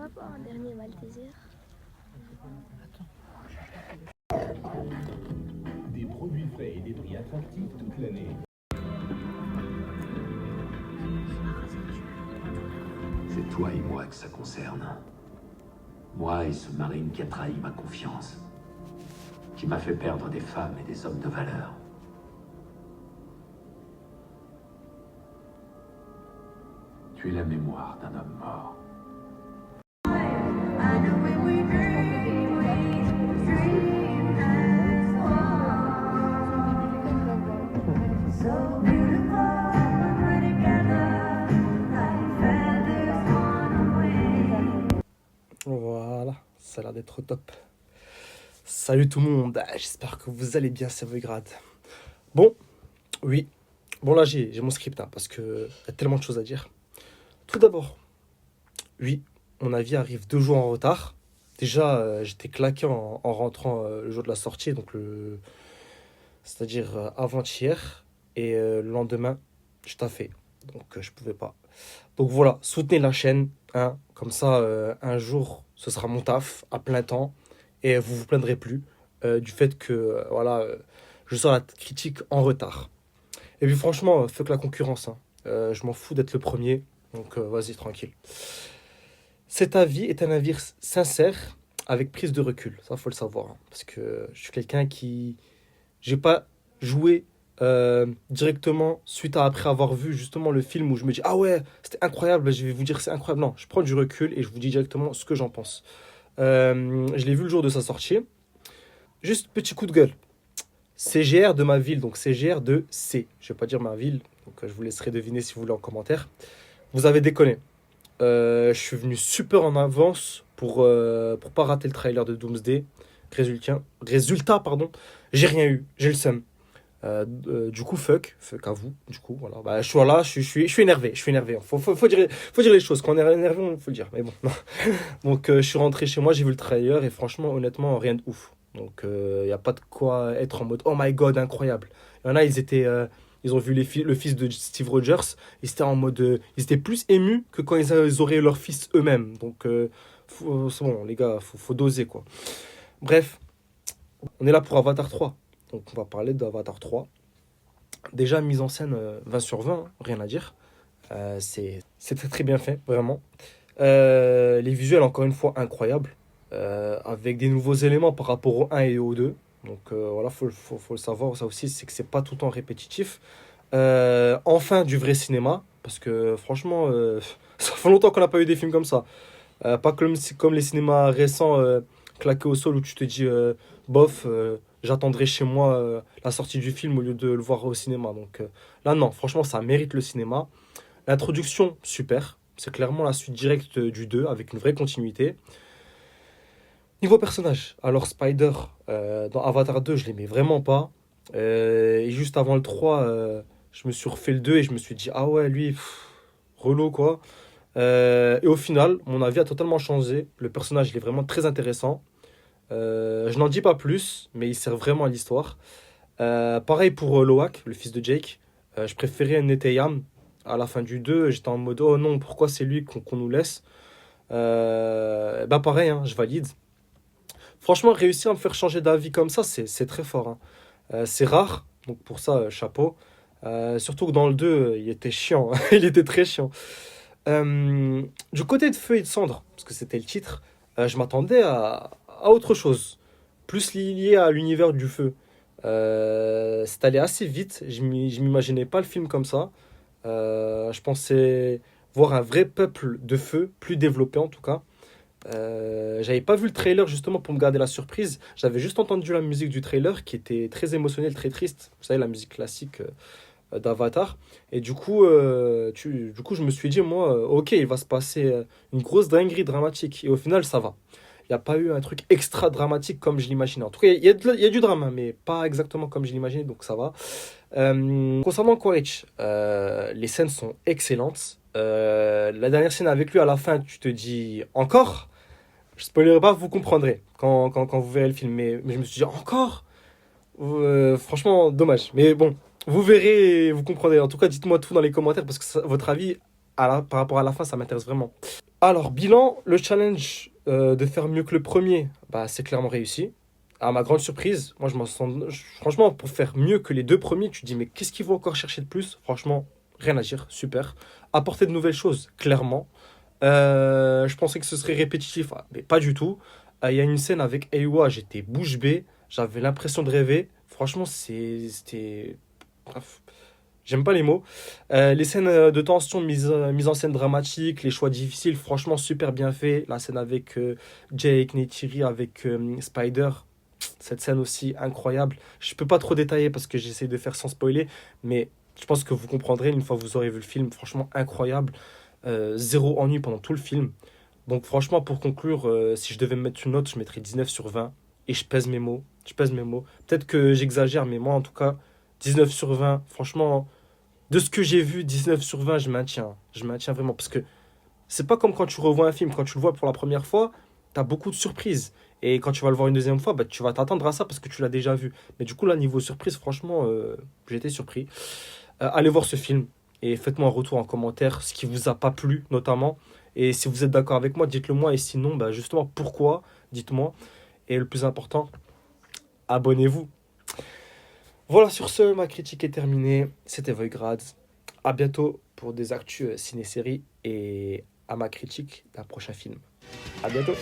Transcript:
pas pour un dernier Malteser? Des produits frais et des prix attractifs toute l'année. C'est toi et moi que ça concerne. Moi et ce marine qui a trahi ma confiance. Qui m'a fait perdre des femmes et des hommes de valeur. Tu es la mémoire d'un homme mort. Voilà, ça a l'air d'être au top. Salut tout le monde, j'espère que vous allez bien, c'est Grad. Bon, oui, bon là j'ai mon script parce qu'il y a tellement de choses à dire. Tout d'abord, oui, mon avis arrive 2 jours en retard. Déjà, j'étais claqué en rentrant le jour de la sortie, donc c'est-à-dire avant-hier, et le lendemain, je taffais, donc je pouvais pas. Donc voilà, soutenez la chaîne, hein, comme ça, un jour, ce sera mon taf à plein temps, et vous vous plaindrez plus du fait que, je sors la critique en retard. Et puis franchement, fuck la concurrence, hein. Je m'en fous d'être le premier, donc vas-y, tranquille. Cet avis est un avis sincère, avec prise de recul, ça faut le savoir, hein, parce que je suis quelqu'un qui... J'ai pas joué directement suite à après avoir vu justement le film où je me dis ah ouais c'était incroyable, je vais vous dire c'est incroyable. Non, je prends du recul et je vous dis directement ce que j'en pense. Je l'ai vu le jour de sa sortie. Juste petit coup de gueule. CGR de ma ville, donc CGR de C. Je vais pas dire ma ville, donc je vous laisserai deviner si vous voulez en commentaire. Vous avez déconné. Je suis venu super en avance pour pas rater le trailer de Doomsday. Résultat, pardon, j'ai rien eu, j'ai le seum. Du coup, fuck à vous. Du coup, voilà. Bah, je suis là, je suis énervé. Faut dire les choses. Quand on est énervé, on faut le dire. Mais bon, non. Donc, je suis rentré chez moi, j'ai vu le trailer et franchement, honnêtement, rien de ouf. Donc, il n'y a pas de quoi être en mode oh my god, incroyable. Il y en a, ils ont vu le fils de Steve Rogers. Ils étaient en mode, ils étaient plus émus que quand ils auraient leur fils eux-mêmes. Donc, c'est bon, les gars, faut doser quoi. Bref, on est là pour Avatar 3. Donc on va parler d'Avatar 3. Déjà, mise en scène 20 sur 20, hein, rien à dire. C'est très très bien fait, vraiment. Les visuels, encore une fois, incroyables. Avec des nouveaux éléments par rapport au 1 et au 2. Donc voilà, faut le savoir, ça aussi, c'est que c'est pas tout le temps répétitif. Enfin, du vrai cinéma. Parce que franchement, ça fait longtemps qu'on n'a pas eu des films comme ça. Pas comme les cinémas récents claqués au sol où tu te dis bof, j'attendrai chez moi la sortie du film au lieu de le voir au cinéma. Donc là, non, franchement, ça mérite le cinéma. L'introduction, super. C'est clairement la suite directe du 2 avec une vraie continuité. Niveau personnage, alors Spider, dans Avatar 2, je l'aimais vraiment pas. Et juste avant le 3, je me suis refait le 2 et je me suis dit, ah ouais, lui, relou quoi. Et au final, mon avis a totalement changé. Le personnage, il est vraiment très intéressant. Je n'en dis pas plus, mais il sert vraiment à l'histoire. Pareil pour Loak, le fils de Jake. Je préférais Neteyam. À la fin du 2, j'étais en mode oh non, pourquoi c'est lui qu'on nous laisse. Bah pareil, hein, je valide. Franchement, réussir à me faire changer d'avis comme ça, c'est très fort, hein. C'est rare, donc pour ça, chapeau. Surtout que dans le 2, il était chiant, il était très chiant. Du côté de Feu et de Cendre, parce que c'était le titre, je m'attendais à autre chose, plus lié à l'univers du feu. C'est allé assez vite, je m'imaginais pas le film comme ça. Je pensais voir un vrai peuple de feu, plus développé en tout cas. J'avais pas vu le trailer justement pour me garder la surprise. J'avais juste entendu la musique du trailer qui était très émotionnelle, très triste. Vous savez, la musique classique d'Avatar. Et du coup, je me suis dit, moi, ok, il va se passer une grosse dinguerie dramatique. Et au final, ça va. Il n'y a pas eu un truc extra dramatique comme je l'imaginais. En tout cas, il y a du drame, hein, mais pas exactement comme je l'imaginais, donc ça va. Concernant Quaritch, les scènes sont excellentes. La dernière scène avec lui, à la fin, tu te dis encore. Je ne spoilerai pas, vous comprendrez quand vous verrez le film. Mais je me suis dit encore. Franchement, dommage. Mais bon, vous verrez et vous comprendrez. En tout cas, dites-moi tout dans les commentaires parce que votre avis par rapport à la fin, ça m'intéresse vraiment. Alors, bilan, le challenge de faire mieux que le premier, bah, c'est clairement réussi. À ma grande surprise, moi je m'en sens. Franchement, pour faire mieux que les deux premiers, tu te dis, mais qu'est-ce qu'ils vont encore chercher de plus? Franchement, rien à dire, super. Apporter de nouvelles choses, clairement. Je pensais que ce serait répétitif, mais pas du tout. Il y a une scène avec Eywa, j'étais bouche bée, j'avais l'impression de rêver. Franchement, c'était. Bref, j'aime pas les mots. Les scènes de tension, mise en scène dramatique, les choix difficiles, franchement super bien fait. La scène avec Jake, Neytiri, avec Spider, cette scène aussi incroyable. Je peux pas trop détailler parce que j'essaie de faire sans spoiler, mais je pense que vous comprendrez une fois que vous aurez vu le film. Franchement incroyable. Zéro ennui pendant tout le film. Donc franchement, pour conclure, si je devais me mettre une note, je mettrais 19 sur 20. Et je pèse mes mots. Je pèse mes mots. Peut-être que j'exagère, mais moi en tout cas, 19 sur 20. Franchement, de ce que j'ai vu, 19 sur 20, je maintiens. Je maintiens vraiment. Parce que c'est pas comme quand tu revois un film. Quand tu le vois pour la première fois, tu as beaucoup de surprises. Et quand tu vas le voir une deuxième fois, bah, tu vas t'attendre à ça parce que tu l'as déjà vu. Mais du coup, là, niveau surprise, franchement, j'ai été surpris. Allez voir ce film et faites-moi un retour en commentaire, ce qui vous a pas plu notamment. Et si vous êtes d'accord avec moi, dites-le moi. Et sinon, bah, justement, pourquoi? Dites-moi. Et le plus important, abonnez-vous. Voilà, sur ce, ma critique est terminée. C'était Voigrad. À bientôt pour des actus ciné-séries et à ma critique d'un prochain film. À bientôt.